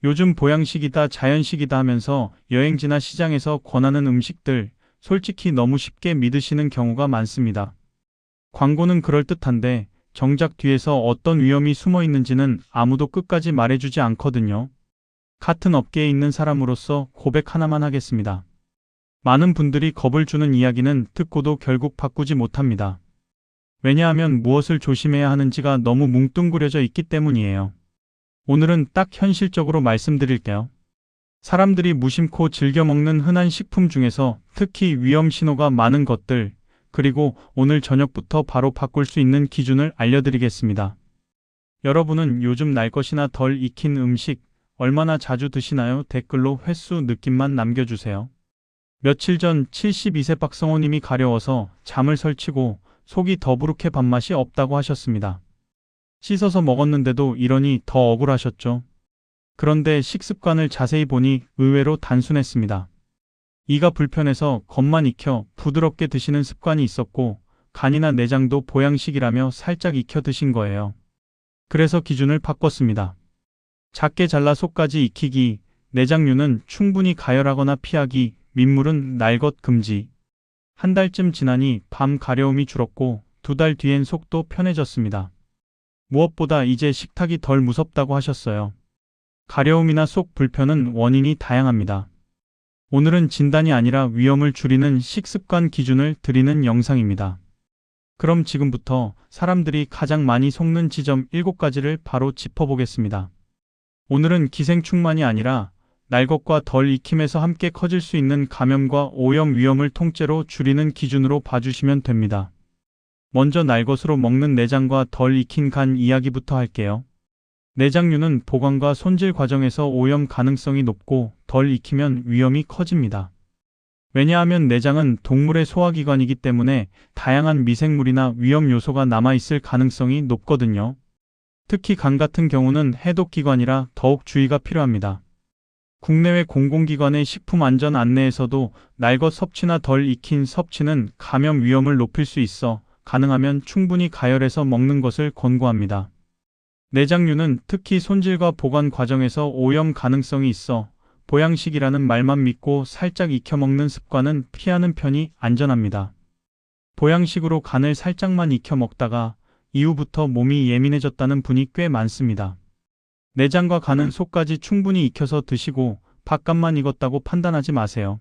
요즘 보양식이다 자연식이다 하면서 여행지나 시장에서 권하는 음식들 솔직히 너무 쉽게 믿으시는 경우가 많습니다. 광고는 그럴듯한데 정작 뒤에서 어떤 위험이 숨어 있는지는 아무도 끝까지 말해주지 않거든요. 같은 업계에 있는 사람으로서 고백 하나만 하겠습니다. 많은 분들이 겁을 주는 이야기는 듣고도 결국 바꾸지 못합니다. 왜냐하면 무엇을 조심해야 하는지가 너무 뭉뚱그려져 있기 때문이에요. 오늘은 딱 현실적으로 말씀드릴게요. 사람들이 무심코 즐겨 먹는 흔한 식품 중에서 특히 위험 신호가 많은 것들, 그리고 오늘 저녁부터 바로 바꿀 수 있는 기준을 알려드리겠습니다. 여러분은 요즘 날 것이나 덜 익힌 음식 얼마나 자주 드시나요? 댓글로 횟수 느낌만 남겨주세요. 며칠 전 72세 박성호님이 가려워서 잠을 설치고 속이 더부룩해 밥맛이 없다고 하셨습니다. 씻어서 먹었는데도 이러니 더 억울하셨죠. 그런데 식습관을 자세히 보니 의외로 단순했습니다. 이가 불편해서 겉만 익혀 부드럽게 드시는 습관이 있었고 간이나 내장도 보양식이라며 살짝 익혀 드신 거예요. 그래서 기준을 바꿨습니다. 작게 잘라 속까지 익히기, 내장류는 충분히 가열하거나 피하기, 민물은 날 것 금지. 한 달쯤 지나니 밤 가려움이 줄었고 2달 뒤엔 속도 편해졌습니다. 무엇보다 이제 식탁이 덜 무섭다고 하셨어요. 가려움이나 속 불편은 원인이 다양합니다. 오늘은 진단이 아니라 위험을 줄이는 식습관 기준을 드리는 영상입니다. 그럼 지금부터 사람들이 가장 많이 속는 지점 7가지를 바로 짚어보겠습니다. 오늘은 기생충만이 아니라 날 것과 덜 익힘에서 함께 커질 수 있는 감염과 오염 위험을 통째로 줄이는 기준으로 봐주시면 됩니다. 먼저 날 것으로 먹는 내장과 덜 익힌 간 이야기부터 할게요. 내장류는 보관과 손질 과정에서 오염 가능성이 높고 덜 익히면 위험이 커집니다. 왜냐하면 내장은 동물의 소화기관이기 때문에 다양한 미생물이나 위험 요소가 남아있을 가능성이 높거든요. 특히 간 같은 경우는 해독기관이라 더욱 주의가 필요합니다. 국내외 공공기관의 식품안전 안내에서도 날 것 섭취나 덜 익힌 섭취는 감염 위험을 높일 수 있어 가능하면 충분히 가열해서 먹는 것을 권고합니다. 내장류는 특히 손질과 보관 과정에서 오염 가능성이 있어 보양식이라는 말만 믿고 살짝 익혀 먹는 습관은 피하는 편이 안전합니다. 보양식으로 간을 살짝만 익혀 먹다가 이후부터 몸이 예민해졌다는 분이 꽤 많습니다. 내장과 간은 속까지 충분히 익혀서 드시고 바깥만 익었다고 판단하지 마세요.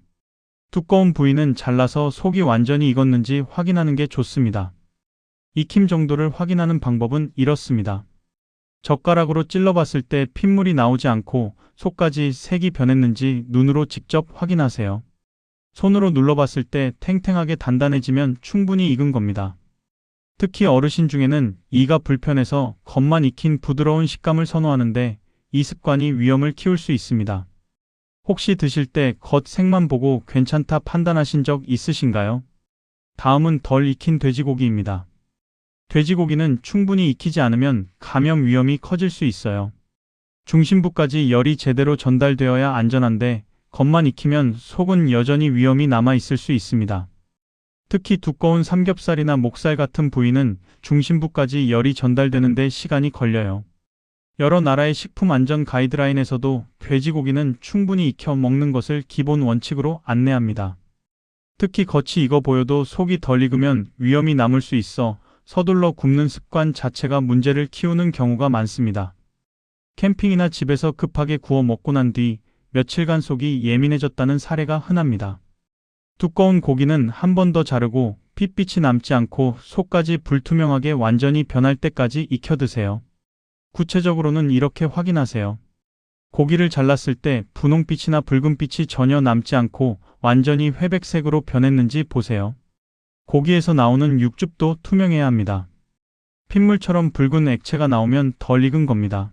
두꺼운 부위는 잘라서 속이 완전히 익었는지 확인하는 게 좋습니다. 익힘 정도를 확인하는 방법은 이렇습니다. 젓가락으로 찔러봤을 때 핏물이 나오지 않고 속까지 색이 변했는지 눈으로 직접 확인하세요. 손으로 눌러봤을 때 탱탱하게 단단해지면 충분히 익은 겁니다. 특히 어르신 중에는 이가 불편해서 겉만 익힌 부드러운 식감을 선호하는데 이 습관이 위험을 키울 수 있습니다. 혹시 드실 때 겉색만 보고 괜찮다 판단하신 적 있으신가요? 다음은 덜 익힌 돼지고기입니다. 돼지고기는 충분히 익히지 않으면 감염 위험이 커질 수 있어요. 중심부까지 열이 제대로 전달되어야 안전한데 겉만 익히면 속은 여전히 위험이 남아있을 수 있습니다. 특히 두꺼운 삼겹살이나 목살 같은 부위는 중심부까지 열이 전달되는데 시간이 걸려요. 여러 나라의 식품 안전 가이드라인에서도 돼지고기는 충분히 익혀 먹는 것을 기본 원칙으로 안내합니다. 특히 겉이 익어 보여도 속이 덜 익으면 위험이 남을 수 있어 서둘러 굽는 습관 자체가 문제를 키우는 경우가 많습니다. 캠핑이나 집에서 급하게 구워 먹고 난 뒤 며칠간 속이 예민해졌다는 사례가 흔합니다. 두꺼운 고기는 한 번 더 자르고 핏빛이 남지 않고 속까지 불투명하게 완전히 변할 때까지 익혀 드세요. 구체적으로는 이렇게 확인하세요. 고기를 잘랐을 때 분홍빛이나 붉은빛이 전혀 남지 않고 완전히 회백색으로 변했는지 보세요. 고기에서 나오는 육즙도 투명해야 합니다. 핏물처럼 붉은 액체가 나오면 덜 익은 겁니다.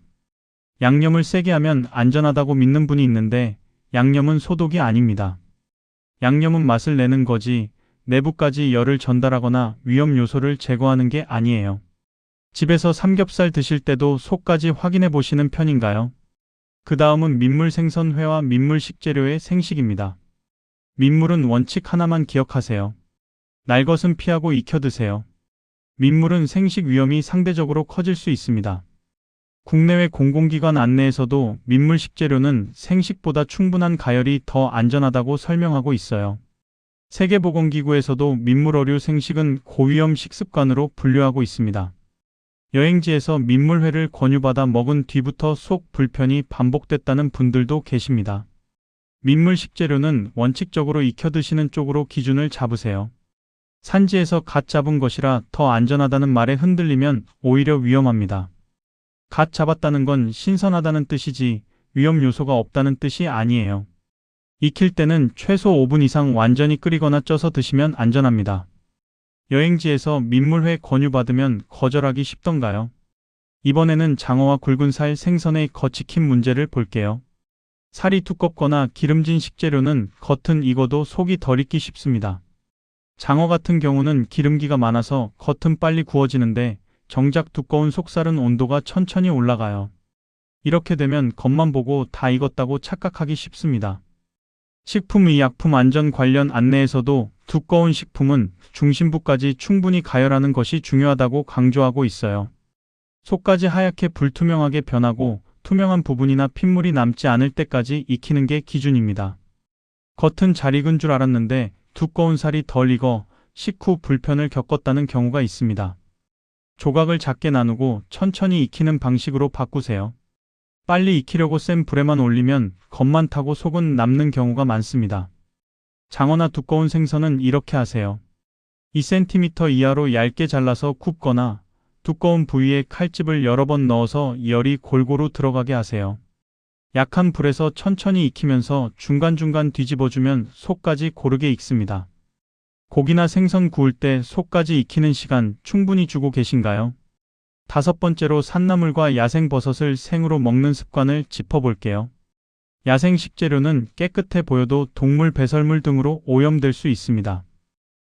양념을 세게 하면 안전하다고 믿는 분이 있는데 양념은 소독이 아닙니다. 양념은 맛을 내는 거지 내부까지 열을 전달하거나 위험 요소를 제거하는 게 아니에요. 집에서 삼겹살 드실 때도 속까지 확인해 보시는 편인가요? 그 다음은 민물 생선회와 민물 식재료의 생식입니다. 민물은 원칙 하나만 기억하세요. 날 것은 피하고 익혀 드세요. 민물은 생식 위험이 상대적으로 커질 수 있습니다. 국내외 공공기관 안내에서도 민물 식재료는 생식보다 충분한 가열이 더 안전하다고 설명하고 있어요. 세계보건기구에서도 민물어류 생식은 고위험 식습관으로 분류하고 있습니다. 여행지에서 민물회를 권유받아 먹은 뒤부터 속 불편이 반복됐다는 분들도 계십니다. 민물 식재료는 원칙적으로 익혀 드시는 쪽으로 기준을 잡으세요. 산지에서 갓 잡은 것이라 더 안전하다는 말에 흔들리면 오히려 위험합니다. 갓 잡았다는 건 신선하다는 뜻이지 위험 요소가 없다는 뜻이 아니에요. 익힐 때는 최소 5분 이상 완전히 끓이거나 쪄서 드시면 안전합니다. 여행지에서 민물회 권유받으면 거절하기 쉽던가요? 이번에는 장어와 굵은 살, 생선의 겉익힘 문제를 볼게요. 살이 두껍거나 기름진 식재료는 겉은 익어도 속이 덜 익기 쉽습니다. 장어 같은 경우는 기름기가 많아서 겉은 빨리 구워지는데 정작 두꺼운 속살은 온도가 천천히 올라가요. 이렇게 되면 겉만 보고 다 익었다고 착각하기 쉽습니다. 식품의약품 안전 관련 안내에서도 두꺼운 식품은 중심부까지 충분히 가열하는 것이 중요하다고 강조하고 있어요. 속까지 하얗게 불투명하게 변하고 투명한 부분이나 핏물이 남지 않을 때까지 익히는 게 기준입니다. 겉은 잘 익은 줄 알았는데 두꺼운 살이 덜 익어 식후 불편을 겪었다는 경우가 있습니다. 조각을 작게 나누고 천천히 익히는 방식으로 바꾸세요. 빨리 익히려고 센 불에만 올리면 겉만 타고 속은 남는 경우가 많습니다. 장어나 두꺼운 생선은 이렇게 하세요. 2cm 이하로 얇게 잘라서 굽거나 두꺼운 부위에 칼집을 여러 번 넣어서 열이 골고루 들어가게 하세요. 약한 불에서 천천히 익히면서 중간중간 뒤집어주면 속까지 고르게 익습니다. 고기나 생선 구울 때 속까지 익히는 시간 충분히 주고 계신가요? 5번째로 산나물과 야생버섯을 생으로 먹는 습관을 짚어볼게요. 야생 식재료는 깨끗해 보여도 동물 배설물 등으로 오염될 수 있습니다.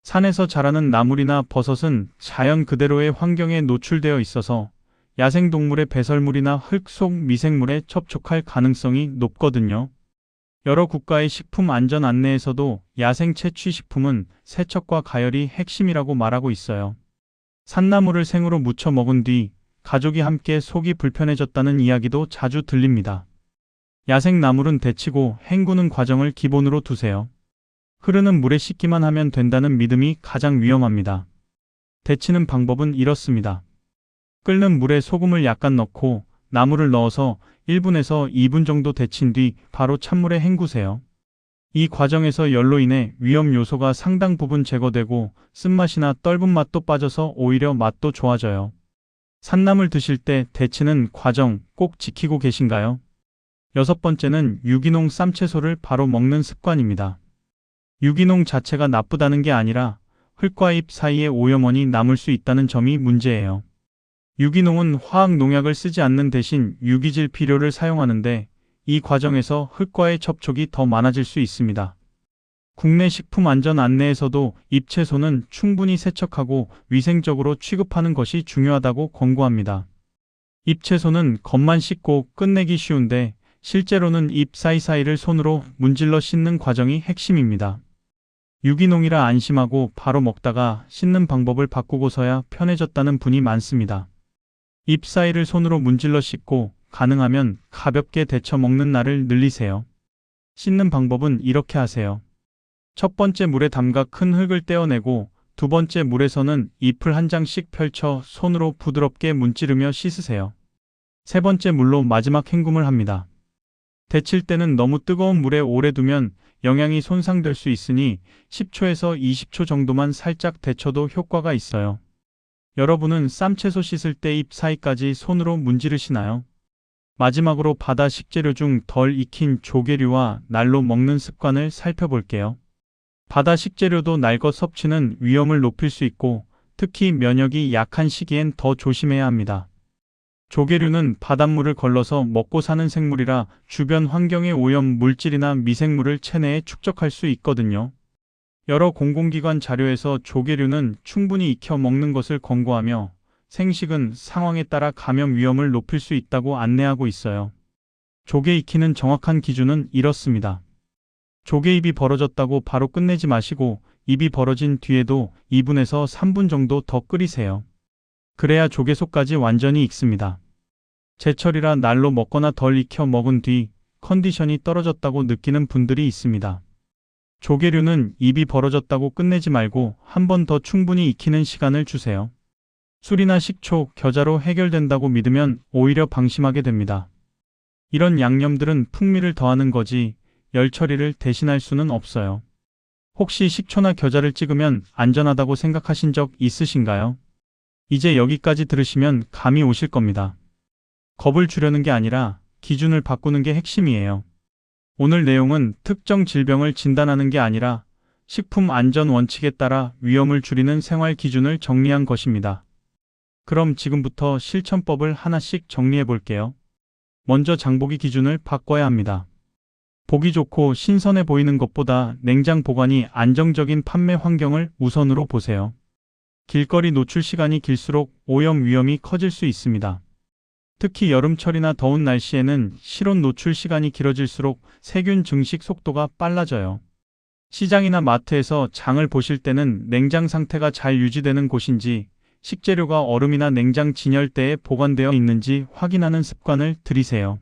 산에서 자라는 나물이나 버섯은 자연 그대로의 환경에 노출되어 있어서 야생동물의 배설물이나 흙 속 미생물에 접촉할 가능성이 높거든요. 여러 국가의 식품 안전 안내에서도 야생 채취식품은 세척과 가열이 핵심이라고 말하고 있어요. 산나물을 생으로 무쳐 먹은 뒤 가족이 함께 속이 불편해졌다는 이야기도 자주 들립니다. 야생 나물은 데치고 헹구는 과정을 기본으로 두세요. 흐르는 물에 씻기만 하면 된다는 믿음이 가장 위험합니다. 데치는 방법은 이렇습니다. 끓는 물에 소금을 약간 넣고 나물을 넣어서 1분에서 2분 정도 데친 뒤 바로 찬물에 헹구세요. 이 과정에서 열로 인해 위험 요소가 상당 부분 제거되고 쓴맛이나 떫은 맛도 빠져서 오히려 맛도 좋아져요. 산나물 드실 때 데치는 과정 꼭 지키고 계신가요? 6번째는 유기농 쌈채소를 바로 먹는 습관입니다. 유기농 자체가 나쁘다는 게 아니라 흙과 잎 사이에 오염원이 남을 수 있다는 점이 문제예요. 유기농은 화학 농약을 쓰지 않는 대신 유기질 비료를 사용하는데 이 과정에서 흙과의 접촉이 더 많아질 수 있습니다. 국내 식품 안전 안내에서도 잎채소는 충분히 세척하고 위생적으로 취급하는 것이 중요하다고 권고합니다. 잎채소는 겉만 씻고 끝내기 쉬운데 실제로는 잎 사이사이를 손으로 문질러 씻는 과정이 핵심입니다. 유기농이라 안심하고 바로 먹다가 씻는 방법을 바꾸고서야 편해졌다는 분이 많습니다. 잎 사이를 손으로 문질러 씻고 가능하면 가볍게 데쳐 먹는 날을 늘리세요. 씻는 방법은 이렇게 하세요. 첫 번째 물에 담가 큰 흙을 떼어내고 두 번째 물에서는 잎을 한 장씩 펼쳐 손으로 부드럽게 문지르며 씻으세요. 세 번째 물로 마지막 헹굼을 합니다. 데칠 때는 너무 뜨거운 물에 오래 두면 영양이 손상될 수 있으니 10초에서 20초 정도만 살짝 데쳐도 효과가 있어요. 여러분은 쌈채소 씻을 때 잎 사이까지 손으로 문지르시나요? 마지막으로 바다 식재료 중 덜 익힌 조개류와 날로 먹는 습관을 살펴볼게요. 바다 식재료도 날것 섭취는 위험을 높일 수 있고 특히 면역이 약한 시기엔 더 조심해야 합니다. 조개류는 바닷물을 걸러서 먹고 사는 생물이라 주변 환경의 오염 물질이나 미생물을 체내에 축적할 수 있거든요. 여러 공공기관 자료에서 조개류는 충분히 익혀 먹는 것을 권고하며 생식은 상황에 따라 감염 위험을 높일 수 있다고 안내하고 있어요. 조개 익히는 정확한 기준은 이렇습니다. 조개 입이 벌어졌다고 바로 끝내지 마시고 입이 벌어진 뒤에도 2분에서 3분 정도 더 끓이세요. 그래야 조개 속까지 완전히 익습니다. 제철이라 날로 먹거나 덜 익혀 먹은 뒤 컨디션이 떨어졌다고 느끼는 분들이 있습니다. 조개류는 입이 벌어졌다고 끝내지 말고 한 번 더 충분히 익히는 시간을 주세요. 술이나 식초, 겨자로 해결된다고 믿으면 오히려 방심하게 됩니다. 이런 양념들은 풍미를 더하는 거지 열 처리를 대신할 수는 없어요. 혹시 식초나 겨자를 찍으면 안전하다고 생각하신 적 있으신가요? 이제 여기까지 들으시면 감이 오실 겁니다. 겁을 주려는 게 아니라 기준을 바꾸는 게 핵심이에요. 오늘 내용은 특정 질병을 진단하는 게 아니라 식품 안전 원칙에 따라 위험을 줄이는 생활 기준을 정리한 것입니다. 그럼 지금부터 실천법을 하나씩 정리해 볼게요. 먼저 장보기 기준을 바꿔야 합니다. 보기 좋고 신선해 보이는 것보다 냉장 보관이 안정적인 판매 환경을 우선으로 보세요. 길거리 노출 시간이 길수록 오염 위험이 커질 수 있습니다. 특히 여름철이나 더운 날씨에는 실온 노출 시간이 길어질수록 세균 증식 속도가 빨라져요. 시장이나 마트에서 장을 보실 때는 냉장 상태가 잘 유지되는 곳인지, 식재료가 얼음이나 냉장 진열대에 보관되어 있는지 확인하는 습관을 들이세요.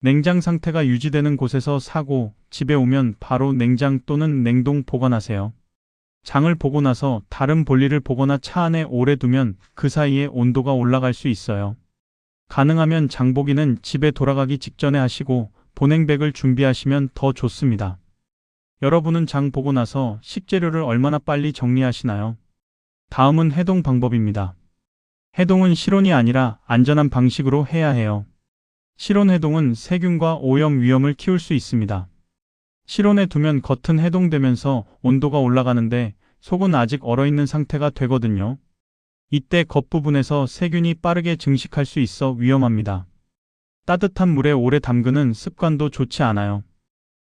냉장 상태가 유지되는 곳에서 사고 집에 오면 바로 냉장 또는 냉동 보관하세요. 장을 보고 나서 다른 볼일을 보거나 차 안에 오래 두면 그 사이에 온도가 올라갈 수 있어요. 가능하면 장보기는 집에 돌아가기 직전에 하시고 보냉백을 준비하시면 더 좋습니다. 여러분은 장 보고 나서 식재료를 얼마나 빨리 정리하시나요? 다음은 해동 방법입니다. 해동은 실온이 아니라 안전한 방식으로 해야 해요. 실온 해동은 세균과 오염 위험을 키울 수 있습니다. 실온에 두면 겉은 해동되면서 온도가 올라가는데 속은 아직 얼어있는 상태가 되거든요. 이때 겉부분에서 세균이 빠르게 증식할 수 있어 위험합니다. 따뜻한 물에 오래 담그는 습관도 좋지 않아요.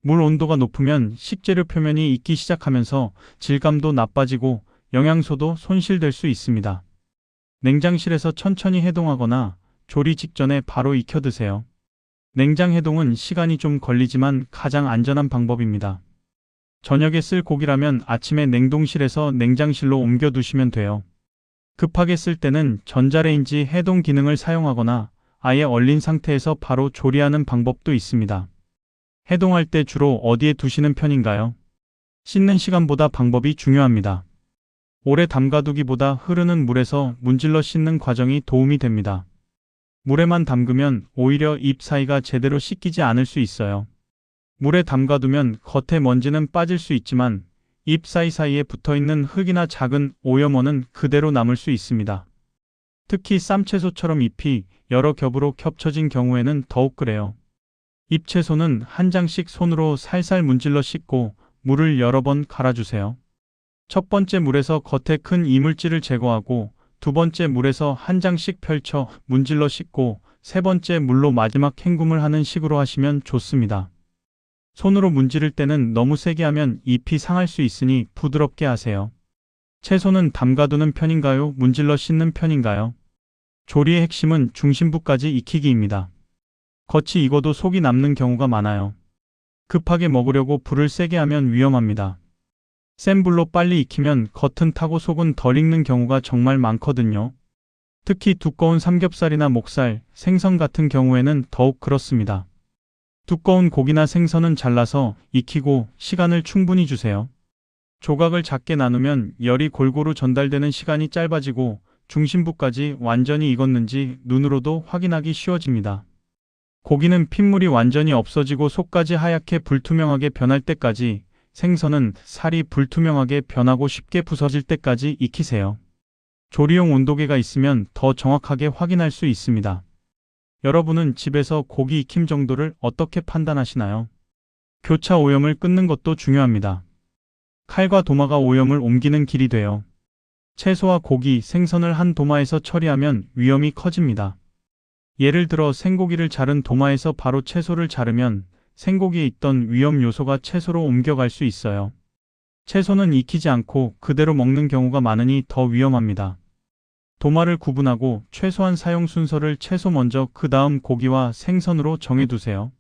물 온도가 높으면 식재료 표면이 익기 시작하면서 질감도 나빠지고 영양소도 손실될 수 있습니다. 냉장실에서 천천히 해동하거나 조리 직전에 바로 익혀 드세요. 냉장 해동은 시간이 좀 걸리지만 가장 안전한 방법입니다. 저녁에 쓸 고기라면 아침에 냉동실에서 냉장실로 옮겨 두시면 돼요. 급하게 쓸 때는 전자레인지 해동 기능을 사용하거나 아예 얼린 상태에서 바로 조리하는 방법도 있습니다. 해동할 때 주로 어디에 두시는 편인가요? 씻는 시간보다 방법이 중요합니다. 오래 담가두기보다 흐르는 물에서 문질러 씻는 과정이 도움이 됩니다. 물에만 담그면 오히려 입 사이가 제대로 씻기지 않을 수 있어요. 물에 담가두면 겉에 먼지는 빠질 수 있지만 입 사이사이에 붙어있는 흙이나 작은 오염원은 그대로 남을 수 있습니다. 특히 쌈채소처럼 잎이 여러 겹으로 겹쳐진 경우에는 더욱 그래요. 잎채소는 한 장씩 손으로 살살 문질러 씻고 물을 여러 번 갈아주세요. 첫 번째 물에서 겉에 큰 이물질을 제거하고 두 번째 물에서 한 장씩 펼쳐 문질러 씻고 세 번째 물로 마지막 헹굼을 하는 식으로 하시면 좋습니다. 손으로 문지를 때는 너무 세게 하면 잎이 상할 수 있으니 부드럽게 하세요. 채소는 담가두는 편인가요? 문질러 씻는 편인가요? 조리의 핵심은 중심부까지 익히기입니다. 겉이 익어도 속이 남는 경우가 많아요. 급하게 먹으려고 불을 세게 하면 위험합니다. 센 불로 빨리 익히면 겉은 타고 속은 덜 익는 경우가 정말 많거든요. 특히 두꺼운 삼겹살이나 목살, 생선 같은 경우에는 더욱 그렇습니다. 두꺼운 고기나 생선은 잘라서 익히고 시간을 충분히 주세요. 조각을 작게 나누면 열이 골고루 전달되는 시간이 짧아지고 중심부까지 완전히 익었는지 눈으로도 확인하기 쉬워집니다. 고기는 핏물이 완전히 없어지고 속까지 하얗게 불투명하게 변할 때까지, 생선은 살이 불투명하게 변하고 쉽게 부서질 때까지 익히세요. 조리용 온도계가 있으면 더 정확하게 확인할 수 있습니다. 여러분은 집에서 고기 익힘 정도를 어떻게 판단하시나요? 교차 오염을 끊는 것도 중요합니다. 칼과 도마가 오염을 옮기는 길이 돼요. 채소와 고기, 생선을 한 도마에서 처리하면 위험이 커집니다. 예를 들어 생고기를 자른 도마에서 바로 채소를 자르면 생고기에 있던 위험 요소가 채소로 옮겨갈 수 있어요. 채소는 익히지 않고 그대로 먹는 경우가 많으니 더 위험합니다. 도마를 구분하고 최소한 사용 순서를 채소 먼저 그 다음 고기와 생선으로 정해두세요.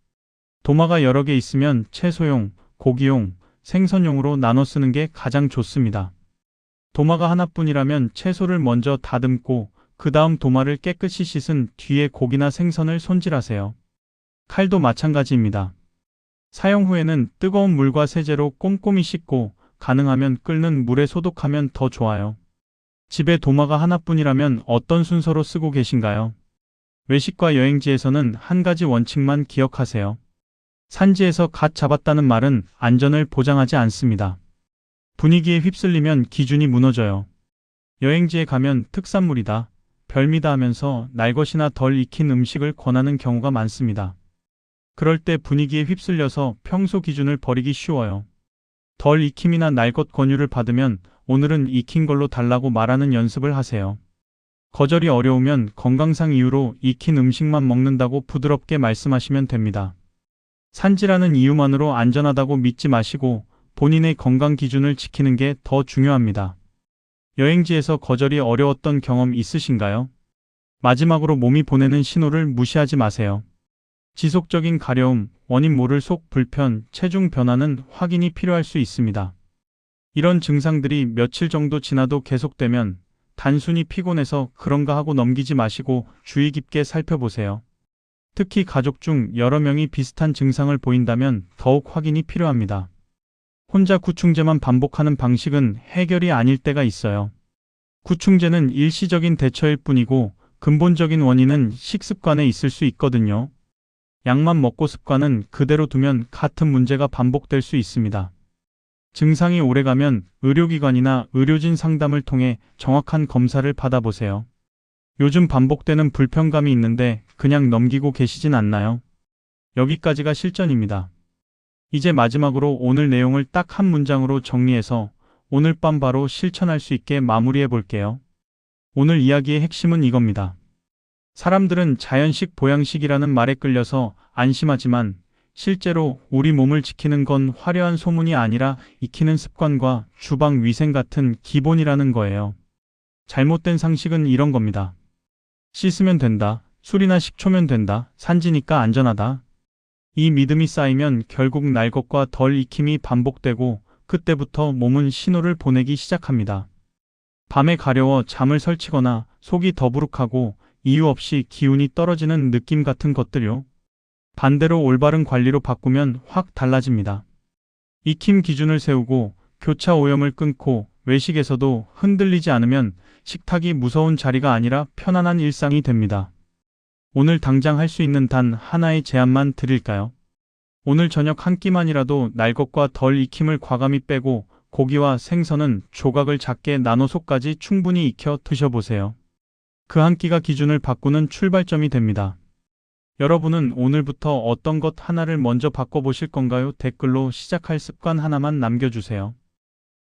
도마가 여러 개 있으면 채소용, 고기용, 생선용으로 나눠 쓰는 게 가장 좋습니다. 도마가 하나뿐이라면 채소를 먼저 다듬고 그 다음 도마를 깨끗이 씻은 뒤에 고기나 생선을 손질하세요. 칼도 마찬가지입니다. 사용 후에는 뜨거운 물과 세제로 꼼꼼히 씻고 가능하면 끓는 물에 소독하면 더 좋아요. 집에 도마가 하나뿐이라면 어떤 순서로 쓰고 계신가요? 외식과 여행지에서는 한 가지 원칙만 기억하세요. 산지에서 갓 잡았다는 말은 안전을 보장하지 않습니다. 분위기에 휩쓸리면 기준이 무너져요. 여행지에 가면 특산물이다, 별미다 하면서 날것이나 덜 익힌 음식을 권하는 경우가 많습니다. 그럴 때 분위기에 휩쓸려서 평소 기준을 버리기 쉬워요. 덜 익힘이나 날것 권유를 받으면 오늘은 익힌 걸로 달라고 말하는 연습을 하세요. 거절이 어려우면 건강상 이유로 익힌 음식만 먹는다고 부드럽게 말씀하시면 됩니다. 산지라는 이유만으로 안전하다고 믿지 마시고 본인의 건강 기준을 지키는 게 더 중요합니다. 여행지에서 거절이 어려웠던 경험 있으신가요? 마지막으로 몸이 보내는 신호를 무시하지 마세요. 지속적인 가려움, 원인 모를 속 불편, 체중 변화는 확인이 필요할 수 있습니다. 이런 증상들이 며칠 정도 지나도 계속되면 단순히 피곤해서 그런가 하고 넘기지 마시고 주의 깊게 살펴보세요. 특히 가족 중 여러 명이 비슷한 증상을 보인다면 더욱 확인이 필요합니다. 혼자 구충제만 반복하는 방식은 해결이 아닐 때가 있어요. 구충제는 일시적인 대처일 뿐이고 근본적인 원인은 식습관에 있을 수 있거든요. 약만 먹고 습관은 그대로 두면 같은 문제가 반복될 수 있습니다. 증상이 오래가면 의료기관이나 의료진 상담을 통해 정확한 검사를 받아보세요. 요즘 반복되는 불편감이 있는데 그냥 넘기고 계시진 않나요? 여기까지가 실전입니다. 이제 마지막으로 오늘 내용을 딱 한 문장으로 정리해서 오늘 밤 바로 실천할 수 있게 마무리해 볼게요. 오늘 이야기의 핵심은 이겁니다. 사람들은 자연식 보양식이라는 말에 끌려서 안심하지만 실제로 우리 몸을 지키는 건 화려한 소문이 아니라 익히는 습관과 주방 위생 같은 기본이라는 거예요. 잘못된 상식은 이런 겁니다. 씻으면 된다, 술이나 식초면 된다, 산지니까 안전하다. 이 믿음이 쌓이면 결국 날 것과 덜 익힘이 반복되고 그때부터 몸은 신호를 보내기 시작합니다. 밤에 가려워 잠을 설치거나 속이 더부룩하고 이유 없이 기운이 떨어지는 느낌 같은 것들요. 반대로 올바른 관리로 바꾸면 확 달라집니다. 익힘 기준을 세우고 교차 오염을 끊고 외식에서도 흔들리지 않으면 식탁이 무서운 자리가 아니라 편안한 일상이 됩니다. 오늘 당장 할 수 있는 단 하나의 제안만 드릴까요? 오늘 저녁 한 끼만이라도 날 것과 덜 익힘을 과감히 빼고 고기와 생선은 조각을 작게 나눠 속까지 충분히 익혀 드셔보세요. 그 한 끼가 기준을 바꾸는 출발점이 됩니다. 여러분은 오늘부터 어떤 것 하나를 먼저 바꿔보실 건가요? 댓글로 시작할 습관 하나만 남겨주세요.